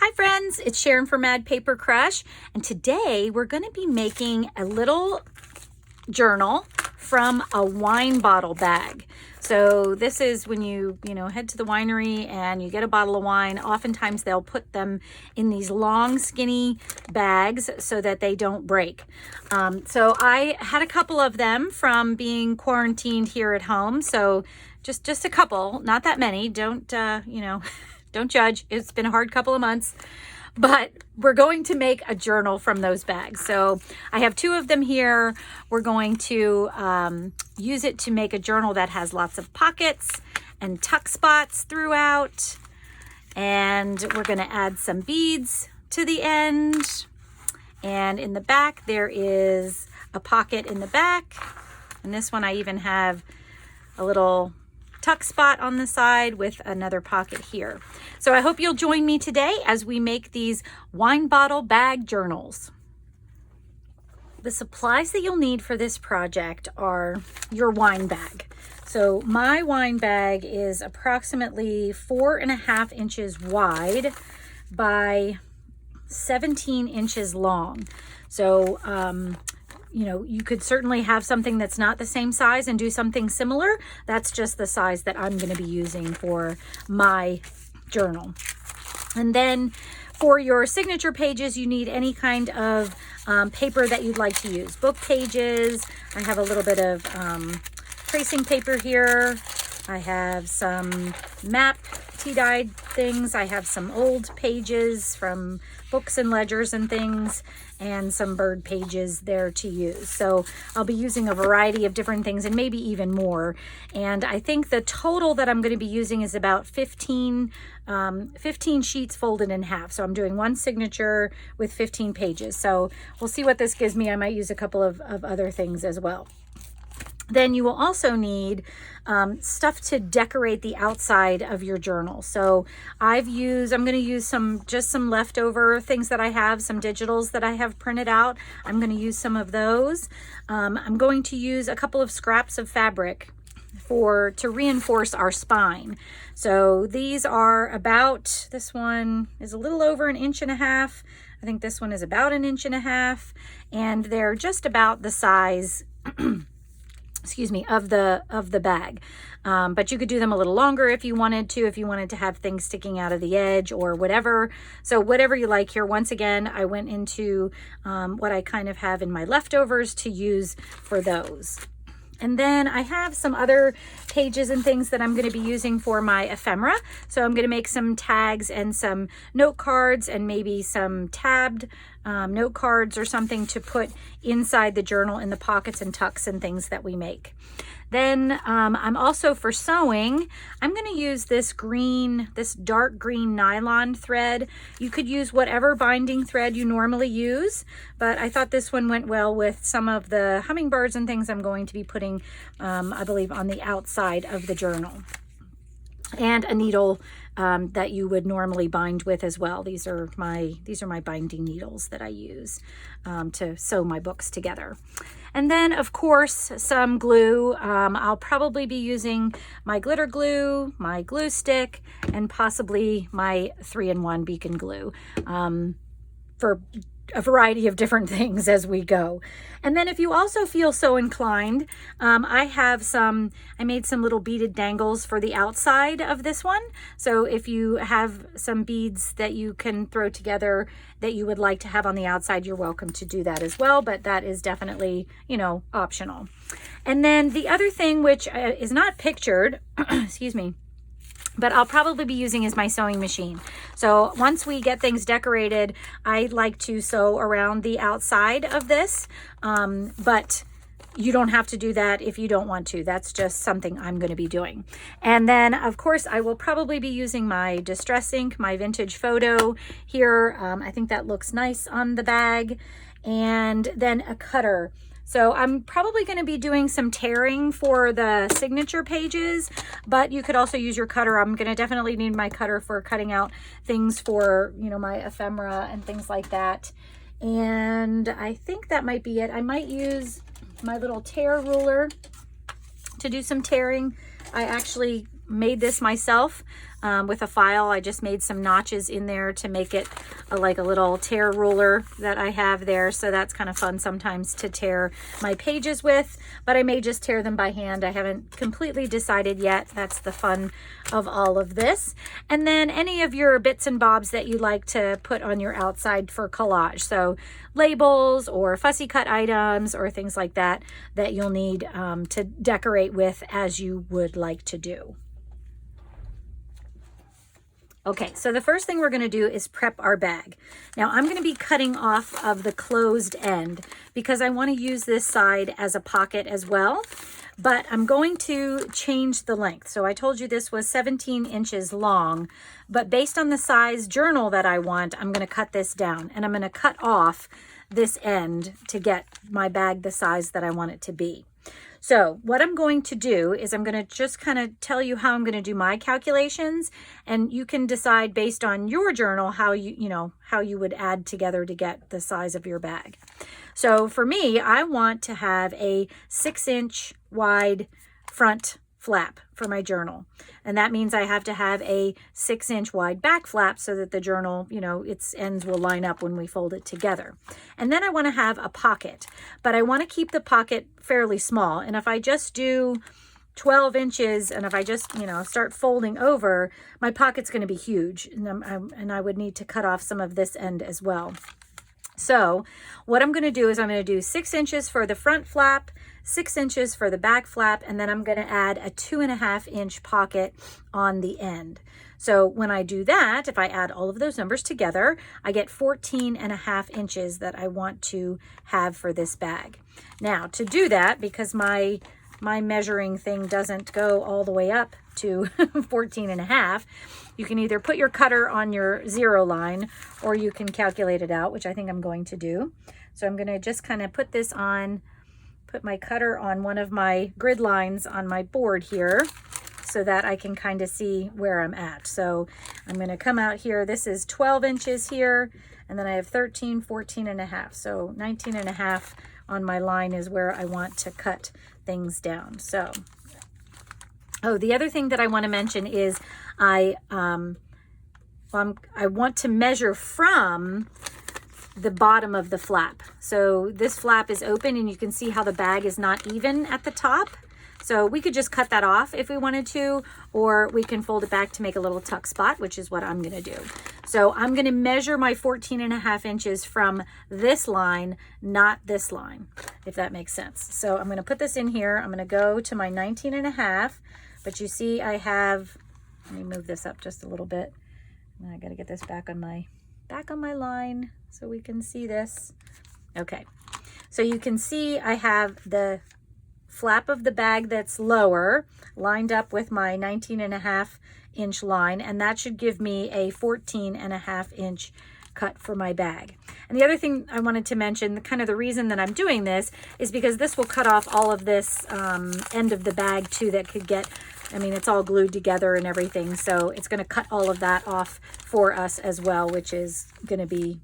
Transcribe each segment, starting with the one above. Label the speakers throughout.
Speaker 1: Hi friends, it's Sharon from Mad Paper Crush, and today we're going to be making a little journal from a wine bottle bag. So this is when you head to the winery and you get a bottle of wine. Oftentimes they'll put them in these long skinny bags so that they don't break. So I had a couple of them from being quarantined here at home. So just a couple, not that many. Don't don't judge. It's been a hard couple of months, but we're going to make a journal from those bags. So I have two of them here. We're going to use it to make a journal that has lots of pockets and tuck spots throughout. And we're going to add some beads to the end. And in the back, there is a pocket in the back. And this one, I even have a little tuck spot on the side with another pocket here. So I hope you'll join me today as we make these wine bottle bag journals. The supplies that you'll need for this project are your wine bag. So my wine bag is approximately 4.5 inches wide by 17 inches long. So you could certainly have something that's not the same size and do something similar. That's just the size that I'm going to be using for my journal. And then for your signature pages, you need any kind of paper that you'd like to use. Book pages. I have a little bit of tracing paper here. I have some map tea-dyed things. I have some old pages from books and ledgers and things, and some bird pages there to use. So I'll be using a variety of different things and maybe even more. And I think the total that I'm going to be using is about 15 sheets folded in half. So I'm doing one signature with 15 pages. So we'll see what this gives me. I might use a couple of other things as well. Then you will also need stuff to decorate the outside of your journal. So I'm going to use just some leftover things that I have, some digitals that I have printed out. I'm going to use some of those. I'm going to use a couple of scraps of fabric to reinforce our spine. So these are this one is a little over 1.5 inches. I think this one is about 1.5 inches, and they're just about the size of the bag. But you could do them a little longer if you wanted to have things sticking out of the edge or whatever. So whatever you like here. Once again, I went into what I kind of have in my leftovers to use for those. And then I have some other pages and things that I'm going to be using for my ephemera. So I'm going to make some tags and some note cards and maybe some tabbed note cards or something to put inside the journal in the pockets and tucks and things that we make. Then I'm also, for sewing, I'm going to use this dark green nylon thread. You could use whatever binding thread you normally use, but I thought this one went well with some of the hummingbirds and things I'm going to be putting, I believe, on the outside of the journal. And a needle that you would normally bind with as well. These are my binding needles that I use to sew my books together. And then, of course, some glue. I'll probably be using my glitter glue, my glue stick, and possibly my 3-in-1 beacon glue for a variety of different things as we go. And then if you also feel so inclined, I made some little beaded dangles for the outside of this one. So if you have some beads that you can throw together that you would like to have on the outside, you're welcome to do that as well, but that is definitely, optional. And then the other thing, which is not pictured, excuse me, but I'll probably be using is my sewing machine. So once we get things decorated, I like to sew around the outside of this, but you don't have to do that if you don't want to. That's just something I'm going to be doing. And then, of course, I will probably be using my distress ink, my vintage photo here. I think that looks nice on the bag. And then a cutter. So I'm probably going to be doing some tearing for the signature pages, but you could also use your cutter. I'm going to definitely need my cutter for cutting out things for, my ephemera and things like that. And I think that might be it. I might use my little tear ruler to do some tearing. I actually made this myself with a file. I just made some notches in there to make it like a little tear ruler that I have there. So that's kind of fun sometimes to tear my pages with, but I may just tear them by hand. I haven't completely decided yet. That's the fun of all of this. And then any of your bits and bobs that you like to put on your outside for collage. So labels or fussy cut items or things like that that you'll need to decorate with as you would like to do. Okay, so the first thing we're going to do is prep our bag. Now I'm going to be cutting off of the closed end because I want to use this side as a pocket as well, but I'm going to change the length. So I told you this was 17 inches long, but based on the size journal that I want, I'm going to cut this down and I'm going to cut off this end to get my bag the size that I want it to be. So what I'm going to do is I'm going to just kind of tell you how I'm going to do my calculations, and you can decide based on your journal how how you would add together to get the size of your bag. So for me, I want to have a 6-inch wide front flap for my journal. And that means I have to have a 6-inch wide back flap so that the journal, its ends will line up when we fold it together. And then I want to have a pocket, but I want to keep the pocket fairly small. And if I just do 12 inches and if I just, start folding over, my pocket's going to be huge. And I would need to cut off some of this end as well. So what I'm going to do is I'm going to do 6 inches for the front flap, 6 inches for the back flap, and then I'm going to add a 2.5-inch pocket on the end. So when I do that, if I add all of those numbers together, I get 14.5 inches that I want to have for this bag. Now to do that, because my measuring thing doesn't go all the way up to 14.5, you can either put your cutter on your 0 line or you can calculate it out, which I think I'm going to do. So I'm going to just kind of put my cutter on one of my grid lines on my board here so that I can kind of see where I'm at. So I'm going to come out here. This is 12 inches here, and then I have 13, 14.5. So 19.5 on my line is where I want to cut things down. So, the other thing that I want to mention is I want to measure from the bottom of the flap. So this flap is open and you can see how the bag is not even at the top. So we could just cut that off if we wanted to, or we can fold it back to make a little tuck spot, which is what I'm going to do. So I'm going to measure my 14.5 inches from this line, not this line, if that makes sense. So I'm going to put this in here. I'm going to go to my 19.5, but you see I have, let me move this up just a little bit. And I got to get this back on my line so we can see this. Okay, so you can see I have the flap of the bag that's lower lined up with my 19.5 inch line, and that should give me a 14.5 inch cut for my bag. And the other thing I wanted to mention, kind of the reason that I'm doing this is because this will cut off all of this end of the bag too that could get, it's all glued together and everything, so it's going to cut all of that off for us as well, which is going to be,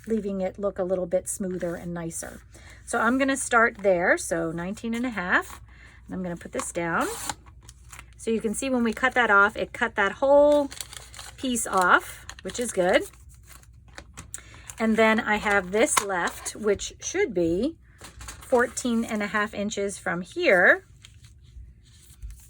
Speaker 1: leaving it look a little bit smoother and nicer. So I'm going to start there, so 19.5, and I'm going to put this down. So you can see when we cut that off, it cut that whole piece off, which is good. And then I have this left, which should be 14.5 inches from here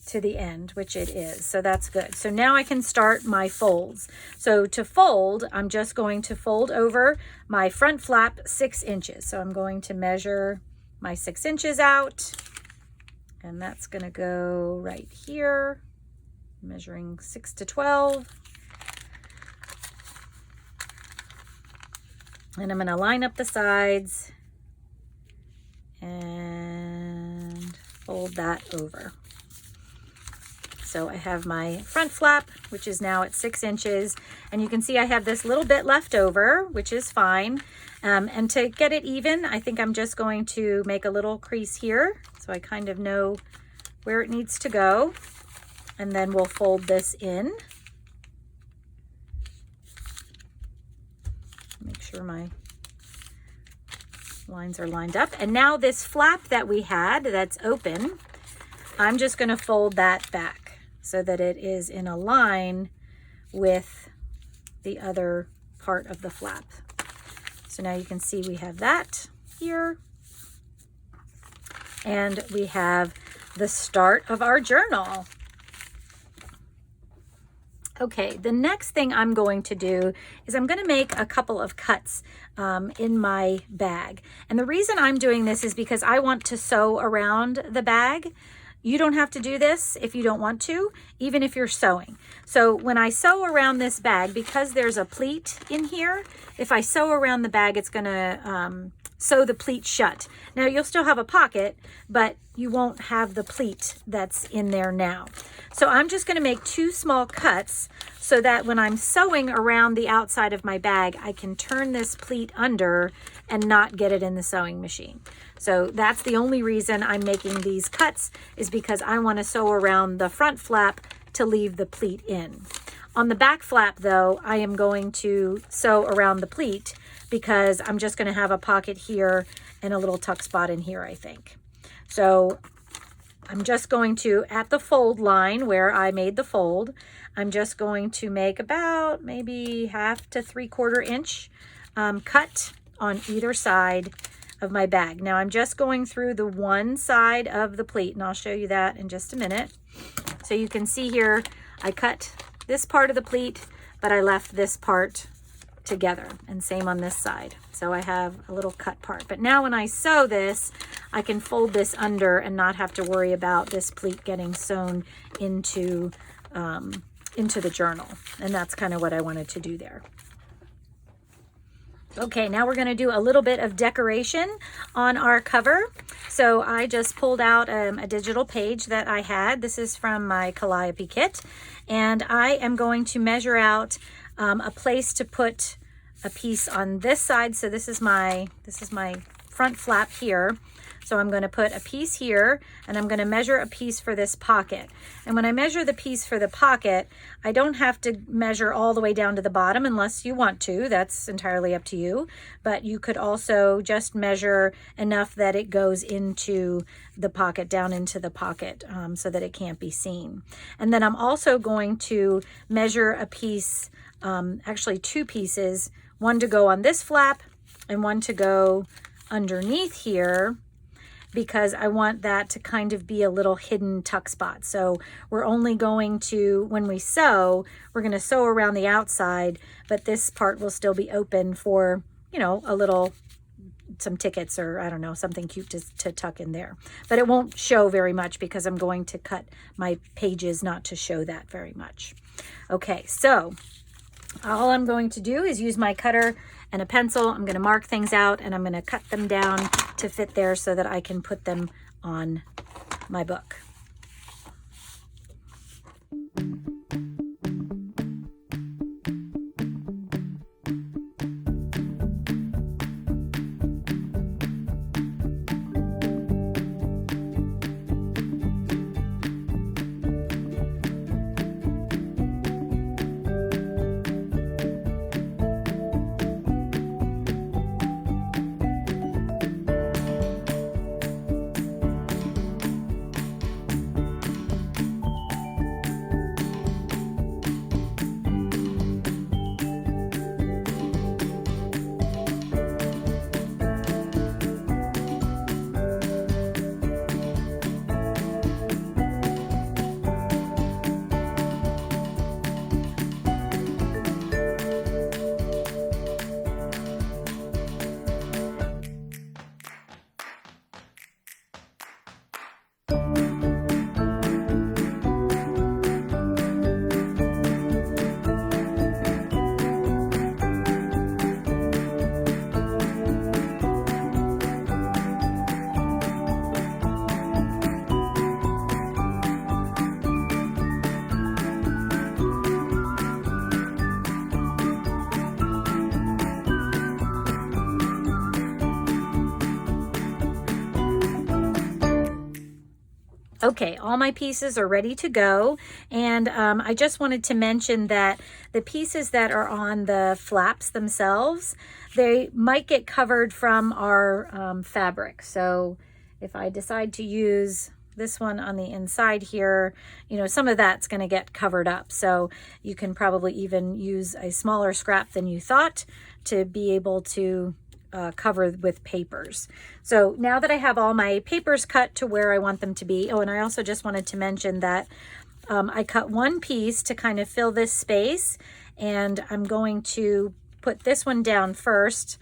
Speaker 1: to the end, which it is. So that's good. So now I can start my folds. So to fold, I'm just going to fold over my front flap 6 inches. So I'm going to measure my 6 inches out, and that's going to go right here, measuring 6 to 12. And I'm going to line up the sides and fold that over. So I have my front flap, which is now at 6 inches, and you can see I have this little bit left over, which is fine. And to get it even, I think I'm just going to make a little crease here so I kind of know where it needs to go. And then we'll fold this in. Make sure my lines are lined up. And now this flap that we had that's open, I'm just going to fold that back so that it is in a line with the other part of the flap. So now you can see we have that here. And we have the start of our journal. Okay, the next thing I'm going to do is I'm going to make a couple of cuts in my bag. And the reason I'm doing this is because I want to sew around the bag. You don't have to do this if you don't want to, even if you're sewing. So when I sew around this bag, because there's a pleat in here, if I sew around the bag, it's going to sew the pleat shut. Now you'll still have a pocket, but you won't have the pleat that's in there now. So I'm just going to make 2 small cuts so that when I'm sewing around the outside of my bag, I can turn this pleat under and not get it in the sewing machine. So that's the only reason I'm making these cuts, is because I want to sew around the front flap to leave the pleat in. On the back flap though, I am going to sew around the pleat because I'm just going to have a pocket here and a little tuck spot in here, I think. So I'm just going to, at the fold line where I made the fold, I'm just going to make about maybe 1/2 to 3/4 inch cut on either side of my bag. Now I'm just going through the one side of the pleat, and I'll show you that in just a minute. So you can see here, I cut this part of the pleat, but I left this part together, and same on this side. So I have a little cut part. But now when I sew this, I can fold this under and not have to worry about this pleat getting sewn into the journal. And that's kind of what I wanted to do there. Okay, now we're going to do a little bit of decoration on our cover. So I just pulled out a digital page that I had. This is from my Calliope kit. And I am going to measure out a place to put a piece on this side. So this is my front flap here. So I'm going to put a piece here, and I'm going to measure a piece for this pocket. And when I measure the piece for the pocket, I don't have to measure all the way down to the bottom unless you want to. That's entirely up to you. But you could also just measure enough that it goes into the pocket, down into the pocket, so that it can't be seen. And then I'm also going to measure a piece, actually 2 pieces, one to go on this flap and one to go underneath here, because I want that to kind of be a little hidden tuck spot. So we're only going to, when we sew, we're going to sew around the outside, but this part will still be open for, you know, a little, some tickets or I don't know, something cute to tuck in there. But it won't show very much because I'm going to cut my pages not to show that very much. Okay, so all I'm going to do is use my cutter and a pencil. I'm going to mark things out, and I'm going to cut them down to fit there so that I can put them on my book. Okay, all my pieces are ready to go, and I just wanted to mention that the pieces that are on the flaps themselves, they might get covered from our fabric. So if I decide to use this one on the inside here, you know, some of that's going to get covered up. So you can probably even use a smaller scrap than you thought to be able to cover with papers. So now that I have all my papers cut to where I want them to be, oh, and I also just wanted to mention that I cut one piece to kind of fill this space, and I'm going to put this one down first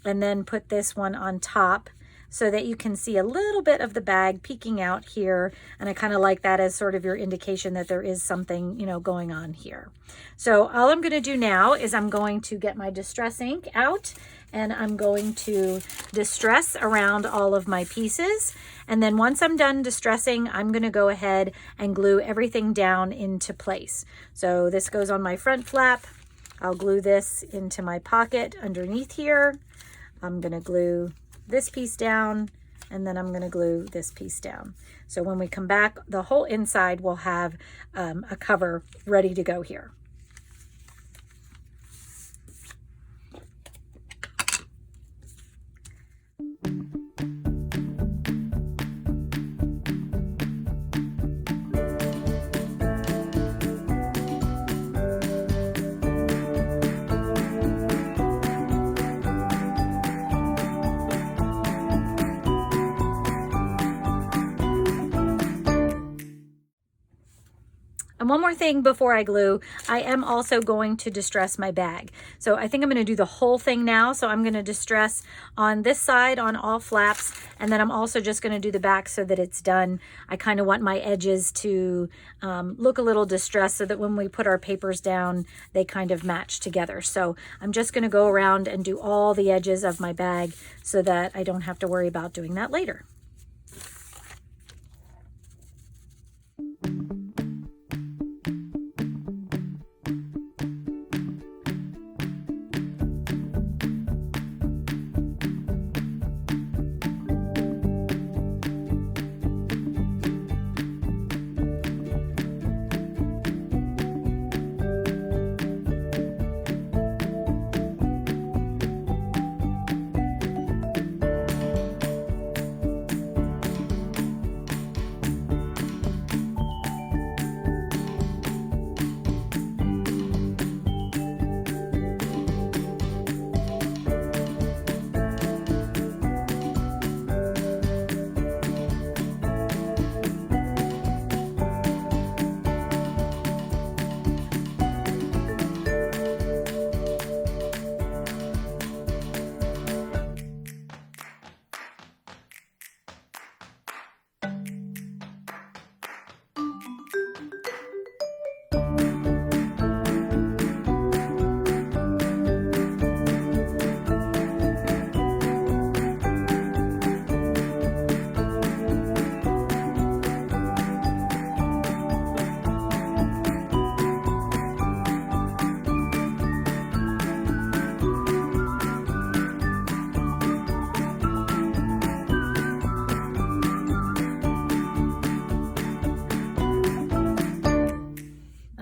Speaker 1: and then put this one on top so that you can see a little bit of the bag peeking out here. And I kind of like that as sort of your indication that there is something, you know, going on here. So all I'm going to do now is I'm going to get my distress ink out, and I'm going to distress around all of my pieces. And then once I'm done distressing, I'm going to go ahead and glue everything down into place. So this goes on my front flap. I'll glue this into my pocket underneath here. I'm going to glue this piece down, and then I'm going to glue this piece down. So when we come back, the whole inside will have a cover ready to go here. And one more thing before I glue, I am also going to distress my bag. So I think I'm going to do the whole thing now. So I'm going to distress on this side on all flaps, and then I'm also just going to do the back so that it's done. I kind of want my edges to look a little distressed so that when we put our papers down, they kind of match together. So I'm just going to go around and do all the edges of my bag so that I don't have to worry about doing that later.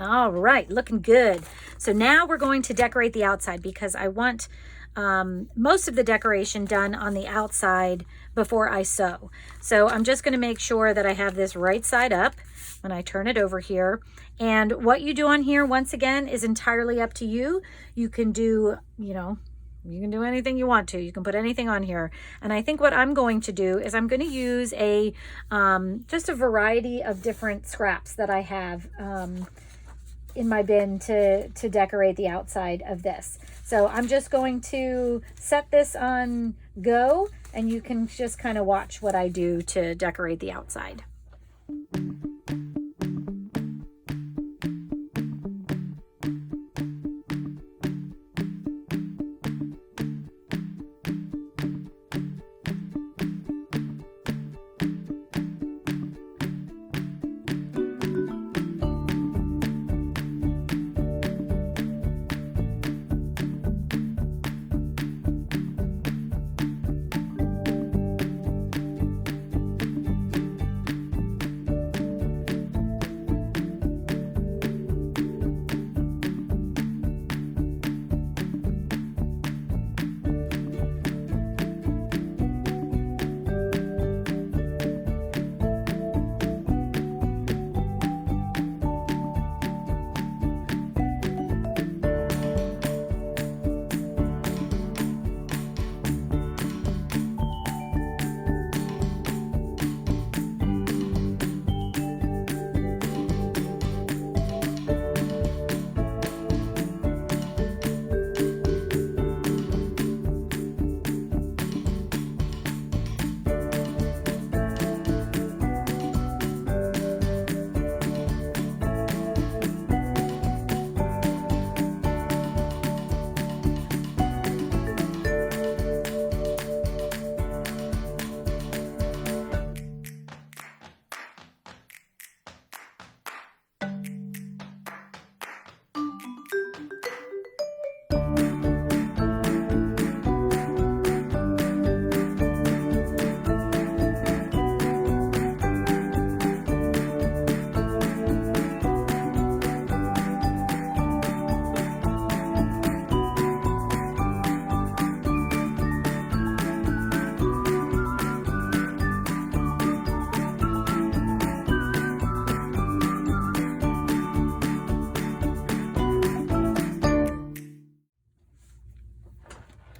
Speaker 1: All right, looking good. So now we're going to decorate the outside because I want most of the decoration done on the outside before I sew. So I'm just going to make sure that I have this right side up when I turn it over here. And what you do on here, once again, is entirely up to you. You can do, you know, you can do anything you want to. You can put anything on here. And I think what I'm going to do is I'm going to use a just a variety of different scraps that I have in my bin to decorate the outside of this. So I'm just going to set this on go, and you can just kind of watch what I do to decorate the outside.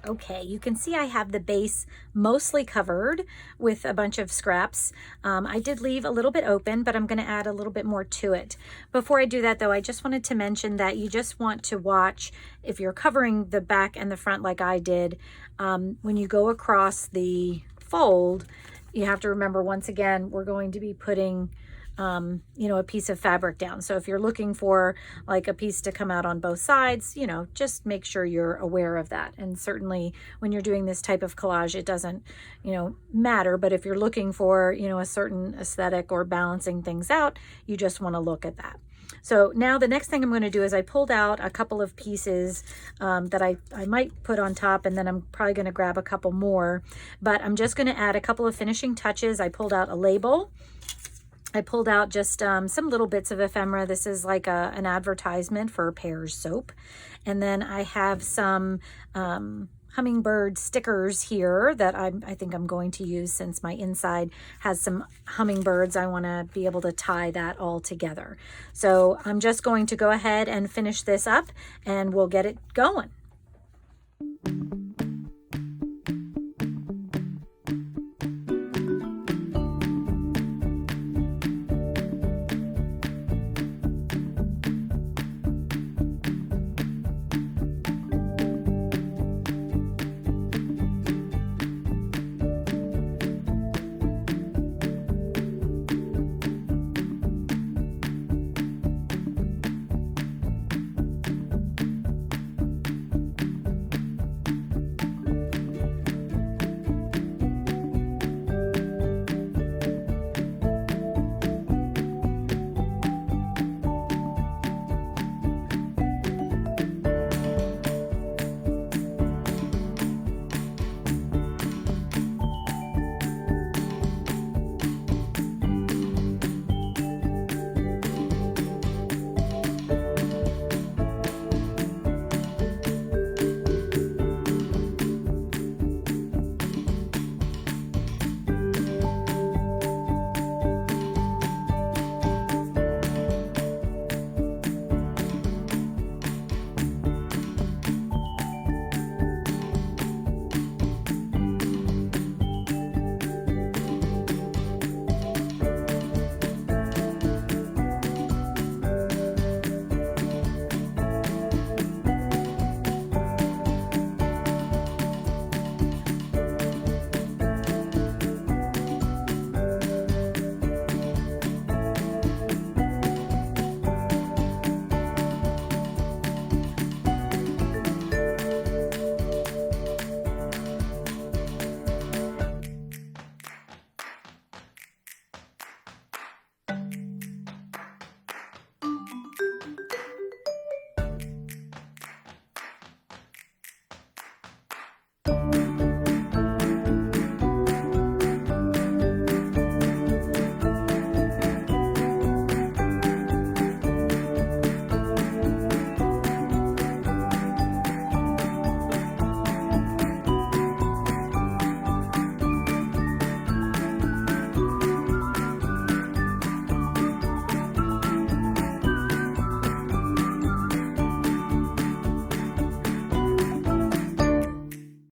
Speaker 1: Okay, you can see I have the base mostly covered with a bunch of scraps. I did leave a little bit open, but I'm going to add a little bit more to it. Before I do that though, I just wanted to mention that you just want to watch, if you're covering the back and the front like I did, when you go across the fold, you have to remember, once again, we're going to be putting you know, a piece of fabric down. So if you're looking for like a piece to come out on both sides, you know, just make sure you're aware of that. And certainly when you're doing this type of collage, it doesn't, you know, matter. But if you're looking for, you know, a certain aesthetic or balancing things out, you just want to look at that. So now the next thing I'm going to do is I pulled out a couple of pieces that I might put on top, and then I'm probably going to grab a couple more, but I'm just going to add a couple of finishing touches. I pulled out a label. I pulled out just some little bits of ephemera. This is like an advertisement for Pear's soap. And then I have some hummingbird stickers here that I think I'm going to use, since my inside has some hummingbirds. I want to be able to tie that all together. So I'm just going to go ahead and finish this up and we'll get it going.